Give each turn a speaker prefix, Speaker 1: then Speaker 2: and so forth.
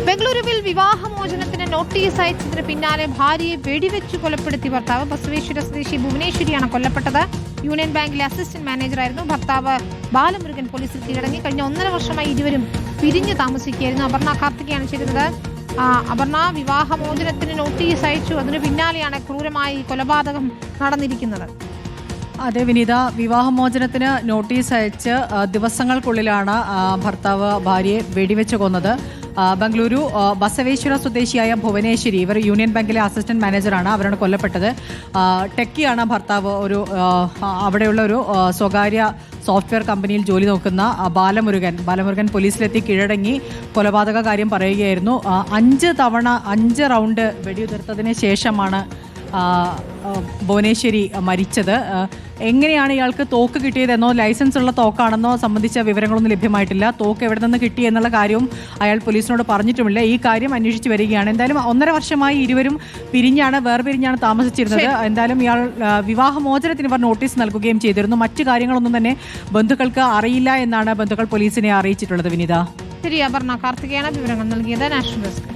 Speaker 1: ബംഗളൂരുവിൽ വിവാഹമോചനത്തിന് നോട്ടീസ് അയച്ചതിന് പിന്നാലെ ഭാര്യയെ വെടിവെച്ച് കൊലപ്പെടുത്തി ഭർത്താവ്. ബസവേശ്വര സ്വദേശി ഭുവനേശ്വരിയാണ് കൊല്ലപ്പെട്ടത്. യൂണിയൻ ബാങ്കിലെ അസിസ്റ്റന്റ് മാനേജറായിരുന്നു ഭർത്താവ്. ബാലമുരുകൻ പോലീസിൽ കീഴടങ്ങി. കഴിഞ്ഞ 1.5 വർഷമായി ഇരുവരും പിരിഞ്ഞു താമസിക്കുകയായിരുന്നു. അപർണ കാർത്തികയാണ് ചേരുന്നത്. അപർണ, വിവാഹമോചനത്തിന് നോട്ടീസ് അയച്ചു, അതിനു പിന്നാലെയാണ് ക്രൂരമായി കൊലപാതകം നടന്നിരിക്കുന്നത്.
Speaker 2: അതെ വിനീത, വിവാഹമോചനത്തിന് നോട്ടീസ് അയച്ച് ദിവസങ്ങൾക്കുള്ളിലാണ് ഭർത്താവ് ഭാര്യയെ വെടിവെച്ച് കൊന്നത്. ബംഗളൂരു ബസവേശ്വര സ്വദേശിയായ ഭുവനേശ്വരി, ഇവർ യൂണിയൻ ബാങ്കിലെ അസിസ്റ്റന്റ് മാനേജറാണ്. അവരാണ് കൊല്ലപ്പെട്ടത്. ടെക്കിയാണ് ഭർത്താവ്. അവിടെയുള്ള ഒരു സ്വകാര്യ സോഫ്റ്റ്വെയർ കമ്പനിയിൽ ജോലി നോക്കുന്ന ബാലമുരുകൻ പോലീസിലെത്തി കീഴടങ്ങി കൊലപാതക കാര്യം പറയുകയായിരുന്നു. 5 റൗണ്ട് വെടിയുതിർത്തതിന് ശേഷമാണ് ഭുവനേശ്വരി മരിച്ചത്. എങ്ങനെയാണ് ഇയാൾക്ക് തോക്ക് കിട്ടിയതെന്നോ ലൈസൻസ് ഉള്ള തോക്കാണെന്നോ സംബന്ധിച്ച വിവരങ്ങളൊന്നും ലഭ്യമായിട്ടില്ല. തോക്ക് എവിടെ നിന്ന് കിട്ടി എന്നുള്ള കാര്യവും അയാൾ പോലീസിനോട് പറഞ്ഞിട്ടുമില്ല. ഈ കാര്യം അന്വേഷിച്ച് വരികയാണ്. എന്തായാലും 1.5 വർഷമായി ഇരുവരും വേർപിരിഞ്ഞാണ് താമസിച്ചിരുന്നത്. എന്തായാലും ഇയാൾ വിവാഹമോചനത്തിന് ഇവർ നോട്ടീസ് നൽകുകയും ചെയ്തിരുന്നു. മറ്റു കാര്യങ്ങളൊന്നും തന്നെ ബന്ധുക്കൾക്ക് അറിയില്ല എന്നാണ് ബന്ധുക്കൾ പോലീസിനെ അറിയിച്ചിട്ടുള്ളത്. വിനീത,
Speaker 1: ശരി. അപർണ കാർത്തികയാണ് വിവരങ്ങൾ നൽകിയത്. National desk.